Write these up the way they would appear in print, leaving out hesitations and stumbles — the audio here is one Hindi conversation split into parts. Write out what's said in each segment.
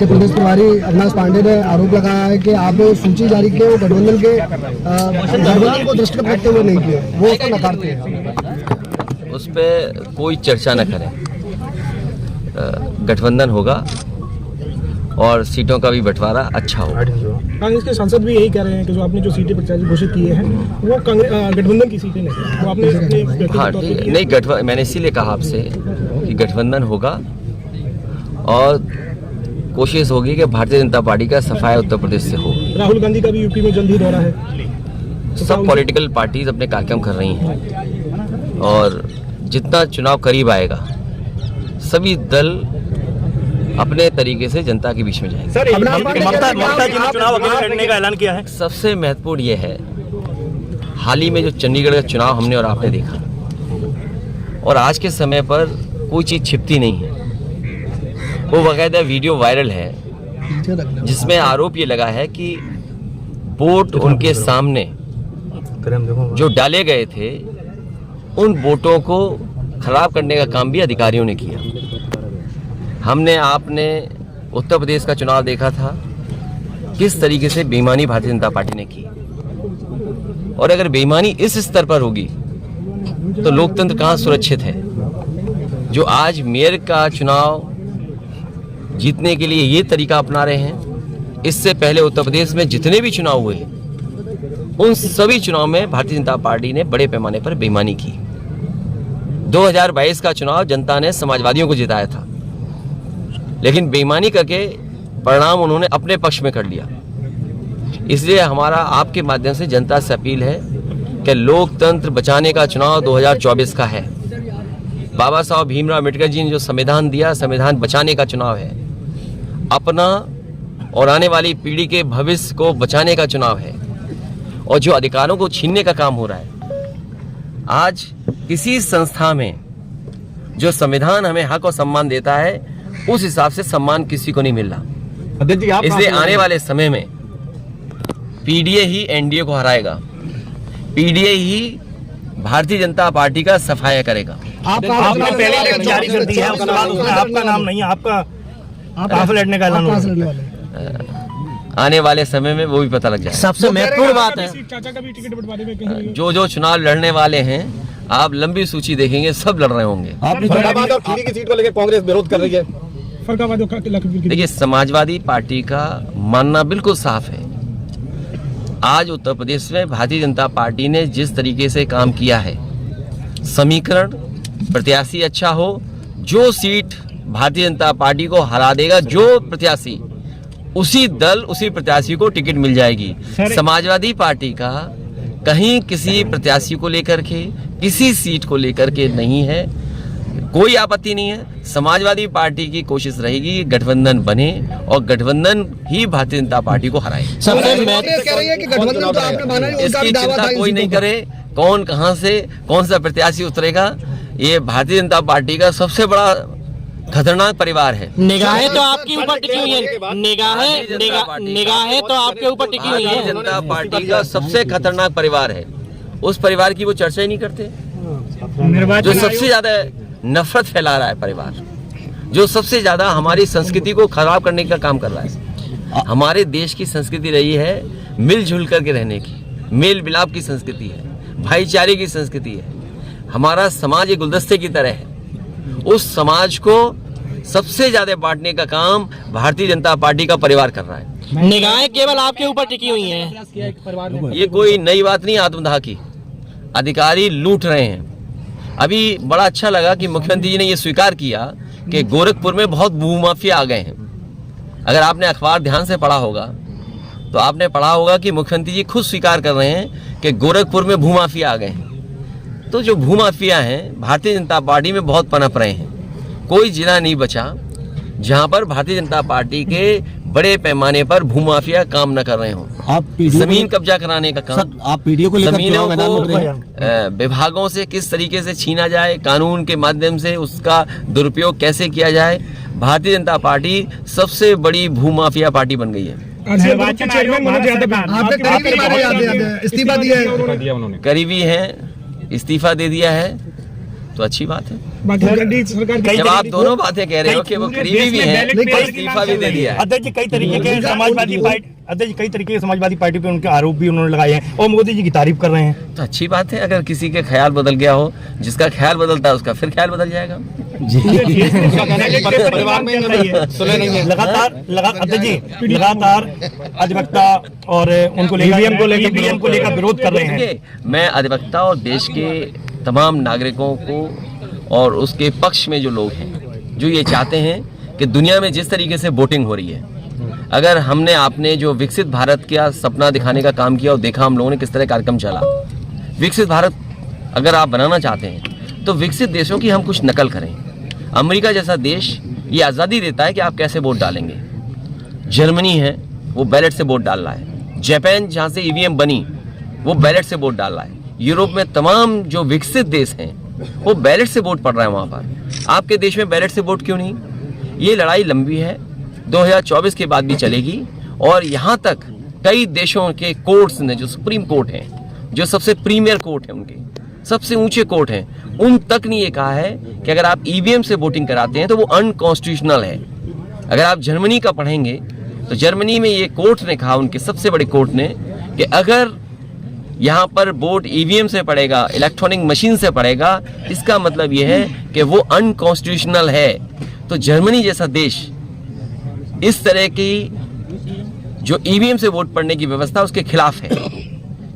के प्रदेश प्रभारी अविनाश पांडे ने आरोप लगाया है कि आपने सूची जारी की वो गठबंधन को दृष्टिगत रखते हुए नहीं किए, वो उसको नकारते हैं। उस पर कोई चर्चा न करें। गठबंधन होगा और सीटों का भी बंटवारा अच्छा होगा। कांग्रेस के सांसद भी यही कह रहे हैं कि जो आपने जो सीटें प्रत्याशी घोषित किए हैं वो गठबंधन की सीटें नहीं, वो आपने हाँ ठीक है, नहीं गठबंधन, मैंने इसीलिए कहा आपसे कि गठबंधन होगा और कोशिश होगी कि भारतीय जनता पार्टी का सफाया उत्तर प्रदेश से हो। राहुल गांधी का भी यूपी में जल्द ही दौरा है। सब पॉलिटिकल पार्टीज अपने कार्यक्रम कर रही हैं और जितना चुनाव करीब आएगा सभी दल अपने तरीके से जनता के बीच में जाएंगे। सर, ममता जी ने चुनाव अकेले लड़ने का ऐलान किया है। सबसे महत्वपूर्ण ये है, हाल ही में जो चंडीगढ़ का चुनाव हमने और आपने देखा, और आज के समय पर कोई चीज छिपती नहीं है। वो बाकायदा वीडियो वायरल है जिसमें आरोप ये लगा है कि वोट उनके सामने जो डाले गए थे उन वोटों को खराब करने का काम भी अधिकारियों ने किया। हमने आपने उत्तर प्रदेश का चुनाव देखा था, किस तरीके से बेईमानी भारतीय जनता पार्टी ने की, और अगर बेईमानी इस स्तर पर होगी तो लोकतंत्र कहाँ सुरक्षित है। जो आज मेयर का चुनाव जीतने के लिए ये तरीका अपना रहे हैं, इससे पहले उत्तर प्रदेश में जितने भी चुनाव हुए उन सभी चुनाव में भारतीय जनता पार्टी ने बड़े पैमाने पर बेईमानी की। 2022 का चुनाव जनता ने समाजवादियों को जिताया था, लेकिन बेईमानी करके परिणाम उन्होंने अपने पक्ष में कर लिया। इसलिए हमारा आपके माध्यम से जनता से अपील है कि लोकतंत्र बचाने का चुनाव 2024 का है। बाबा साहब भीमराव अम्बेडकर जी ने जो संविधान दिया, संविधान बचाने का चुनाव है। अपना और आने वाली पीढ़ी के भविष्य को बचाने का चुनाव है, और जो अधिकारों को छीनने का काम हो रहा है, आज किसी संस्था में जो संविधान हमें हक और सम्मान देता है उस हिसाब से सम्मान किसी को नहीं मिल रहा। इसलिए आने वाले समय में पीडीए ही एनडीए को हराएगा, पीडीए ही भारतीय जनता पार्टी का सफाया करेगा। आपने पहले लिस्ट जारी कर दी है, उसके बाद उसमें आपका नाम नहीं है, आपका लड़ने का ऐलान होगा। आने वाले समय में वो भी पता लग जाएगा। सबसे महत्वपूर्ण बात है, चाचा का भी टिकट बंटवाने में कहीं जो चुनाव लड़ने वाले हैं, आप लंबी सूची देखेंगे, सब लड़ रहे होंगे। फरीदाबाद और खीरी की सीट को लेकर कांग्रेस विरोध कर रही है। देखिए, समाजवादी पार्टी का मानना बिल्कुल साफ है। आज उत्तर प्रदेश में भारतीय जनता पार्टी ने जिस तरीके से काम किया है, समीकरण प्रत्याशी अच्छा हो, जो सीट भारतीय जनता पार्टी को हरा देगा जो प्रत्याशी, उसी दल उसी प्रत्याशी को टिकट मिल जाएगी। समाजवादी पार्टी का कहीं किसी प्रत्याशी को लेकर के, किसी सीट को लेकर के नहीं है, कोई आपत्ति नहीं है। समाजवादी पार्टी की कोशिश रहेगी गठबंधन बने और गठबंधन ही भारतीय जनता पार्टी को हराए। इसकी चिंता कोई नहीं करे, कौन कहां से कौन सा प्रत्याशी उतरेगा। ये भारतीय जनता पार्टी का सबसे बड़ा खतरनाक परिवार है। निगाहें तो आपके ऊपर टिकी हुई है, निगाहें तो आपके ऊपर टिकी हुई है। भारतीय जनता पार्टी का सबसे खतरनाक परिवार है। उस परिवार की वो चर्चा ही नहीं करते। जो सबसे ज्यादा नफरत फैला रहा है परिवार, जो सबसे ज्यादा हमारी संस्कृति को खराब करने का काम कर रहा है। हमारे देश की संस्कृति रही है मिलजुल करके रहने की, मेल मिलाप की संस्कृति है, भाईचारे की संस्कृति है। हमारा समाज एक गुलदस्ते की तरह है। उस समाज को सबसे ज्यादा बांटने का काम भारतीय जनता पार्टी का परिवार कर रहा है। निगाहें केवल आपके ऊपर टिकी हुई हैं। ये कोई नई बात नहीं आत्मदाह की। अधिकारी लूट रहे हैं। अभी बड़ा अच्छा लगा कि मुख्यमंत्री जी ने ये स्वीकार किया कि गोरखपुर में बहुत भूमाफिया आ गए हैं। अगर आपने अखबार ध्यान से पढ़ा होगा तो आपने पढ़ा होगा कि मुख्यमंत्री जी खुद स्वीकार कर रहे हैं कि गोरखपुर में भूमाफिया आ गए हैं। तो जो भूमाफिया हैं भारतीय जनता पार्टी में बहुत पनप रहे हैं। कोई जिला नहीं बचा जहां पर भारतीय जनता पार्टी के बड़े पैमाने पर भूमाफिया काम न कर रहे हो। जमीन कब्जा कराने का काम, आप पीडीओ को जमीनों को विभागों से किस तरीके से छीना जाए, कानून के माध्यम से उसका दुरुपयोग कैसे किया जाए, भारतीय जनता पार्टी सबसे बड़ी भूमाफिया पार्टी बन गई है। इस्तीफा दिया है, करीबी हैं, इस्तीफा दे दिया है। तो अच्छी बात है। बाकी गड्डी सरकार की जब आप दोनों बातें कह रहे हो कि वो करीबी भी हैं, नहीं, इस्तीफा भी दे दिया है। अध्यक्ष जी कई तरीके के समाजवादी पार्टी अध्यक्ष जी कई तरीके के समाजवादी पार्टी पे उनके आरोप भी उन्होंने लगाए हैं और मोदी जी की तारीफ कर रहे हैं। तो अच्छी बात है, अगर किसी के ख्याल बदल गया हो, जिसका ख्याल बदलता है उसका फिर ख्याल बदल जाएगा। परिवार में सुलह नहीं है। लगातार अधिवक्ता और उनको ईवीएम को लेकर विरोध कर रहे हैं। मैं अधिवक्ता और देश के तमाम नागरिकों को और उसके पक्ष में जो लोग हैं जो ये चाहते हैं कि दुनिया में जिस तरीके से वोटिंग हो रही है, अगर हमने आपने जो विकसित भारत का सपना दिखाने का काम किया और देखा हम लोगों ने किस तरह कार्यक्रम चला, विकसित भारत अगर आप बनाना चाहते हैं तो विकसित देशों की हम कुछ नकल करें। अमेरिका जैसा देश ये आज़ादी देता है कि आप कैसे वोट डालेंगे। जर्मनी है वो बैलेट से वोट डाल रहा है। जापान जहाँ से ईवीएम बनी वो बैलेट से वोट डाल रहा है। यूरोप में तमाम जो विकसित देश हैं वो बैलेट से वोट पड़ रहा है वहाँ पर। आपके देश में बैलेट से वोट क्यों नहीं? ये लड़ाई लंबी है, 2024 के बाद भी चलेगी। और यहाँ तक कई देशों के कोर्ट्स ने, जो सुप्रीम कोर्ट हैं, जो सबसे प्रीमियर कोर्ट है, उनके सबसे ऊंचे कोर्ट हैं, उन तक ने ये कहा है कि अगर आप ईवीएम से वोटिंग कराते हैं तो वो अनकॉन्स्टिट्यूशनल है। अगर आप जर्मनी का पढ़ेंगे तो जर्मनी में ये कोर्ट ने कहा, उनके सबसे बड़े कोर्ट ने, कि अगर यहाँ पर वोट ईवीएम से पड़ेगा, इलेक्ट्रॉनिक मशीन से पड़ेगा, इसका मतलब ये है कि वो अनकॉन्स्टिट्यूशनल है। तो जर्मनी जैसा देश इस तरह की जो ईवीएम से वोट पड़ने की व्यवस्था उसके खिलाफ है,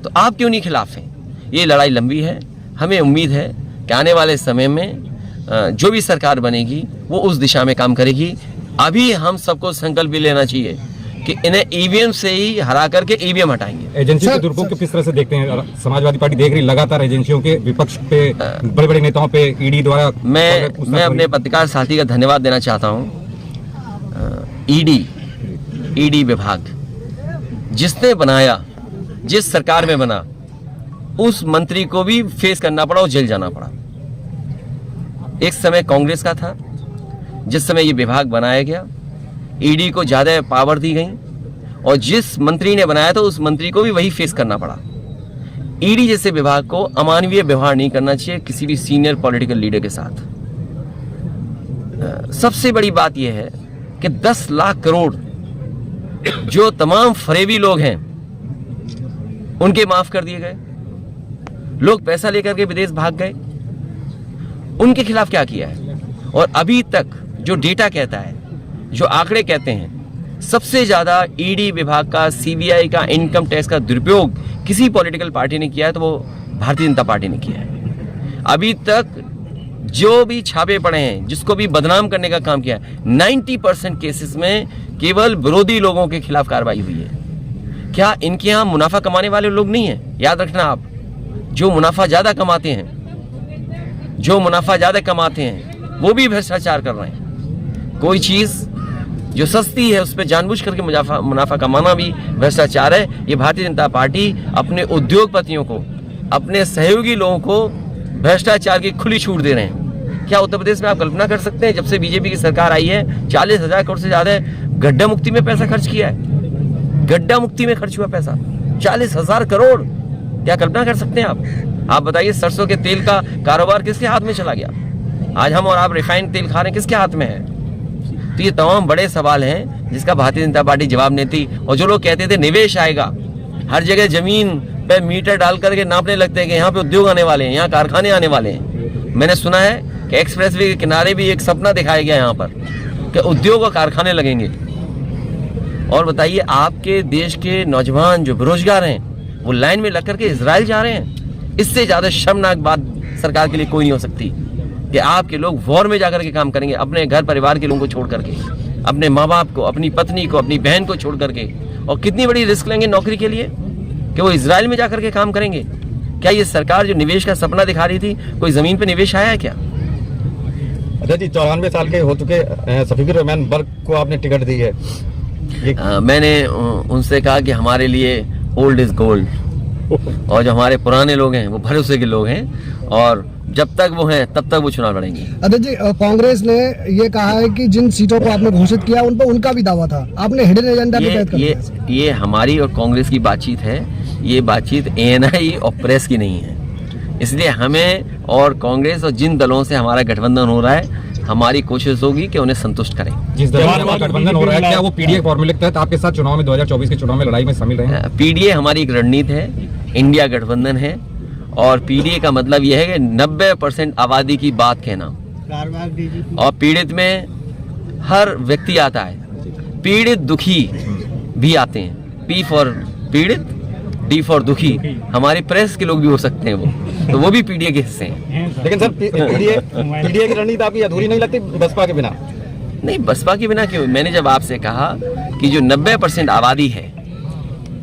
तो आप क्यों नहीं खिलाफ हैं? ये लड़ाई लंबी है। हमें उम्मीद है कि आने वाले समय में जो भी सरकार बनेगी वो उस दिशा में काम करेगी। अभी हम सबको संकल्प भी लेना चाहिए कि इन्हें ईवीएम से ही हरा करके ईवीएम हटाएंगे। एजेंसी के दुरुपयोग को किस तरह से देखते हैं? समाजवादी पार्टी देख रही लगातार एजेंसियों के विपक्ष पे, बड़े बड़े नेताओं पे ईडी द्वारा। मैं अपने पत्रकार साथी का धन्यवाद देना चाहता हूँ। ईडी विभाग जिसने बनाया, जिस सरकार में बना, उस मंत्री को भी फेस करना पड़ा और जेल जाना पड़ा। एक समय कांग्रेस का था, जिस समय ये विभाग बनाया गया ईडी को ज्यादा पावर दी गई और जिस मंत्री ने बनाया था उस मंत्री को भी वही फेस करना पड़ा। ईडी जैसे विभाग को अमानवीय व्यवहार नहीं करना चाहिए किसी भी सीनियर पॉलिटिकल लीडर के साथ। सबसे बड़ी बात यह है कि 10 लाख करोड़ जो तमाम फरेबी लोग हैं उनके माफ कर दिए गए। लोग पैसा लेकर के विदेश भाग गए, उनके खिलाफ क्या किया है? और अभी तक जो डेटा कहता है, जो आंकड़े कहते हैं, सबसे ज्यादा ईडी विभाग का, सीबीआई का, इनकम टैक्स का दुरुपयोग किसी पॉलिटिकल पार्टी ने किया है तो वो भारतीय जनता पार्टी ने किया है। अभी तक जो भी छापे पड़े हैं, जिसको भी बदनाम करने का काम किया है, 90% केसेस में केवल विरोधी लोगों के खिलाफ कार्रवाई हुई है। क्या इनके यहाँ मुनाफा कमाने वाले लोग नहीं है? याद रखना आप, जो मुनाफा ज्यादा कमाते हैं, वो भी भ्रष्टाचार कर रहे हैं। कोई चीज जो सस्ती है उस पर जानबूझ करके मुनाफा कमाना भी भ्रष्टाचार है। ये भारतीय जनता पार्टी अपने उद्योगपतियों को, अपने सहयोगी लोगों को भ्रष्टाचार की खुली छूट दे रहे हैं। क्या उत्तर प्रदेश में आप कल्पना कर सकते हैं, जब से बीजेपी की सरकार आई है 40,000 करोड़ से ज्यादा गड्ढा मुक्ति में पैसा खर्च किया है। गड्ढा मुक्ति में खर्च हुआ पैसा 40,000 करोड़। क्या कल्पना कर सकते हैं आप बताइए, सरसों के तेल का कारोबार किसके हाथ में चला गया? आज हम और आप रिफाइंड तेल खा रहे हैं, किसके हाथ में है? तो ये तमाम बड़े सवाल हैं जिसका भारतीय जनता पार्टी जवाब नहीं देती। और जो लोग कहते थे निवेश आएगा, हर जगह जमीन पे मीटर डाल करके नापने लगते हैं कि यहाँ पे उद्योग आने वाले हैं, यहाँ कारखाने आने वाले हैं। मैंने सुना है कि एक्सप्रेसवे के किनारे भी एक सपना दिखाया गया यहाँ पर कि उद्योग और कारखाने लगेंगे। और बताइए, आपके देश के नौजवान जो बेरोजगार हैं वो लाइन में लग करके इजराइल जा रहे हैं। इससे ज्यादा शर्मनाक बात सरकार के लिए कोई नहीं हो सकती कि आपके लोग वॉर में जाकर के काम करेंगे, अपने घर परिवार के लोगों को छोड़ करके, अपने माँ बाप को, अपनी पत्नी को, अपनी बहन को छोड़ करके। और कितनी बड़ी रिस्क लेंगे नौकरी के लिए कि वो इजराइल में जाकर के काम करेंगे। क्या ये सरकार जो निवेश का सपना दिखा रही थी, कोई जमीन पे निवेश आया है क्या? अच्छा जी, 94 साल के हो चुके शफीकुर रहमान बर्क को आपने टिकट दी है। मैंने उनसे कहा कि हमारे लिए ओल्ड इज गोल्ड, और जो हमारे पुराने लोग हैं वो भरोसे के लोग हैं, और जब तक वो हैं तब तक वो चुनाव लड़ेंगे। अध्यक्ष जी, कांग्रेस ने ये कहा है कि जिन सीटों को आपने घोषित किया उन पर उनका भी दावा था, आपने हिडन एजेंडा के तहत कर दिया। ये हमारी और कांग्रेस की बातचीत है, ये बातचीत ANI और प्रेस की नहीं है। इसलिए हमें और कांग्रेस और जिन दलों से हमारा गठबंधन हो रहा है, हमारी कोशिश होगी कि उन्हें संतुष्ट करें। जिस दल का गठबंधन हो रहा है, क्या वो पीडीए फॉर्मूले के तहत आपके साथ चुनाव में 2024 के चुनाव में लड़ाई में शामिल रहे? पीडीए हमारी एक रणनीति है, इंडिया गठबंधन है, और पीडीए का मतलब यह है कि 90% आबादी की बात कहना, और पीड़ित में हर व्यक्ति आता है, पीड़ित दुखी भी आते हैं। पी फॉर पीड़ित, डी फॉर दुखी, हमारे प्रेस के लोग भी हो सकते हैं तो वो भी पीडीए के हिस्से हैं। लेकिन सर पीडीए की रणनीति आपकी अधूरी नहीं लगती बसपा के बिना? नहीं, बसपा के बिना क्यों? मैंने जब आपसे कहा कि जो 90% आबादी है,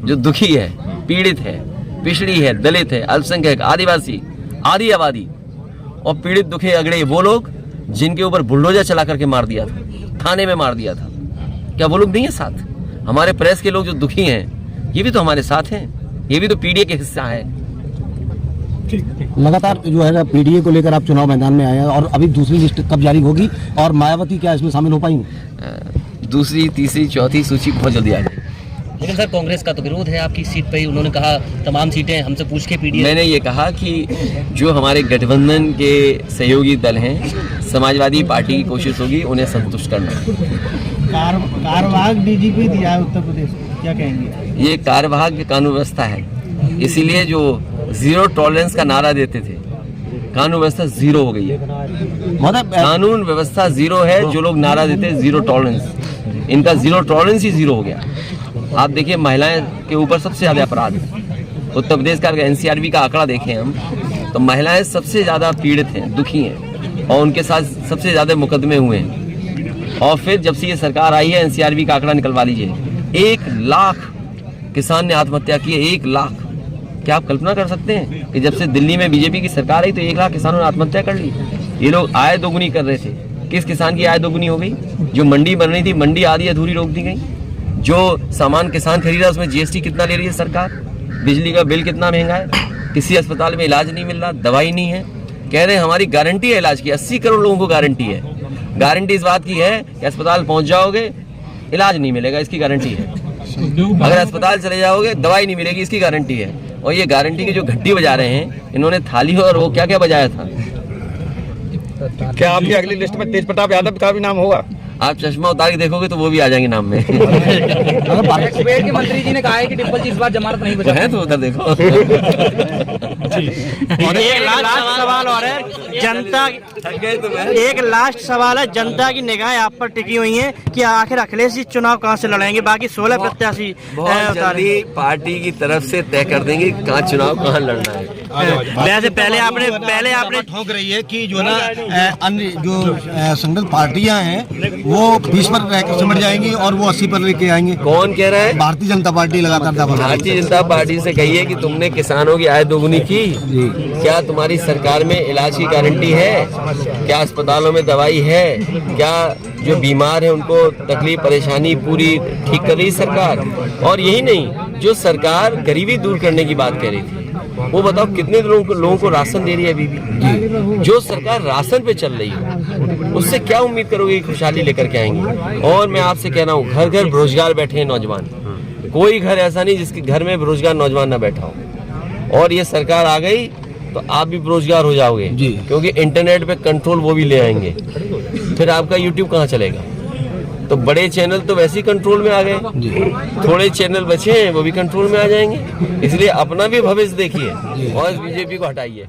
जो दुखी है, पीड़ित है, पिछड़ी है, दलित है, अल्पसंख्यक, आदिवासी, आदि आबादी, और पीड़ित दुखे अगड़े वो लोग जिनके ऊपर बुलडोजर चला करके मार दिया था, थाने में मार दिया था, क्या वो लोग नहीं है साथ? हमारे प्रेस के लोग जो दुखी हैं, ये भी तो हमारे साथ हैं, ये भी तो पीडीए के हिस्सा है। लगातार जो है पीडीए को लेकर आप चुनाव मैदान में आए हैं, और अभी दूसरी लिस्ट कब जारी होगी, और मायावती क्या इसमें शामिल हो पाएंगे? दूसरी, तीसरी, चौथी सूची बहुत जल्दी आ जाएगी। लेकिन सर कांग्रेस का तो विरोध है आपकी सीट पे, उन्होंने कहा तमाम सीटें हमसे पूछ के पीडीए। मैंने ये कहा कि जो हमारे गठबंधन के सहयोगी दल हैं, समाजवादी पार्टी की कोशिश होगी उन्हें संतुष्ट करना। कार्यवाहक डीजीपी दिया है उत्तर प्रदेश को, क्या कहेंगे? ये कार्यवाहक कानून व्यवस्था है, इसीलिए जो जीरो टॉलरेंस का नारा देते थे, कानून व्यवस्था जीरो हो गई है। कानून व्यवस्था जीरो है, जो लोग नारा देते हैं जीरो टॉलरेंस, इनका जीरो टॉलरेंस ही जीरो हो गया। आप देखिए, महिलाएं के ऊपर सबसे ज्यादा अपराध है। उत्तर प्रदेश का एनसीआरबी का आंकड़ा देखें हम, तो महिलाएं सबसे ज्यादा पीड़ित हैं, दुखी हैं, और उनके साथ सबसे ज्यादा मुकदमे हुए हैं। और फिर जब से ये सरकार आई है, एनसीआरबी का आंकड़ा निकलवा लीजिए, 1 लाख किसान ने आत्महत्या की है। 1 लाख। क्या आप कल्पना कर सकते हैं कि जब से दिल्ली में बीजेपी की सरकार आई तो 1 लाख किसानों ने आत्महत्या कर ली? ये लोग आय दोगुनी कर रहे थे। किस किसान की आय दोगुनी हो गई? जो मंडी बन रही थी, मंडी आधी अधूरी रोक दी गई। जो सामान किसान खरीदा उसमें जीएसटी कितना ले रही है सरकार? बिजली का बिल कितना महंगा है? किसी अस्पताल में इलाज नहीं मिल रहा, दवाई नहीं है। कह रहे हैं हमारी गारंटी है इलाज की, 80 करोड़ लोगों को गारंटी है। गारंटी इस बात की है कि अस्पताल पहुंच जाओगे, इलाज नहीं मिलेगा, इसकी गारंटी है। अगर अस्पताल चले जाओगे, दवाई नहीं मिलेगी, इसकी गारंटी है। और ये गारंटी की जो घंटी बजा रहे हैं, इन्होंने थाली और वो क्या क्या बजाया था। क्या आपकी अगली लिस्ट में तेज प्रताप यादव का भी नाम होगा? आप चश्मा उतार के देखोगे तो वो भी आ जाएंगे नाम में। कुबेर के मंत्री जी ने कहा है कि डिम्पल जी इस बार जमानत नहीं बचा है, तो उधर देखो। और एक लास्ट सवाल और है, जनता एक लास्ट सवाल है, जनता की निगाहें आप पर टिकी हुई हैं कि आखिर अखिलेश जी चुनाव कहां से लड़ेंगे? बाकी 16 प्रत्याशी बहुत जल्दी पार्टी की तरफ से तय कर देंगे कहाँ चुनाव कहाँ लड़ना है। वैसे पहले आपने ठोक रही है कि जो ना अन्य जो संगठन पार्टियां हैं वो 20 पर रहकर सिमट जाएंगी और वो 80 पर लेके आएंगे। कौन कह रहा है? भारतीय जनता पार्टी लगातार दावा कर रही है। भारतीय जनता पार्टी से कहिए कि तुमने किसानों की आय दोगुनी की। क्या तुम्हारी सरकार में इलाज की गारंटी है? क्या अस्पतालों में दवाई है? क्या जो बीमार है उनको तकलीफ परेशानी पूरी ठीक कर रही सरकार? और यही नहीं, जो सरकार गरीबी दूर करने की बात कह रही थी, वो बताओ कितने लोगों को राशन दे रही है अभी भी? जो सरकार राशन पे चल रही है, उससे क्या उम्मीद करोगे कि खुशहाली लेकर के आएंगे? और मैं आपसे कह रहा हूँ, घर घर बेरोजगार बैठे हैं नौजवान। कोई घर ऐसा नहीं जिसके घर में बेरोजगार नौजवान ना बैठा हो। और ये सरकार आ गई तो आप भी बेरोजगार हो जाओगे, क्योंकि इंटरनेट पे कंट्रोल वो भी ले आएंगे। फिर आपका यूट्यूब कहाँ चलेगा? तो बड़े चैनल तो वैसे ही कंट्रोल में आ गए, थोड़े चैनल बचे हैं वो भी कंट्रोल में आ जाएंगे। इसलिए अपना भी भविष्य देखिए और बीजेपी को हटाइए।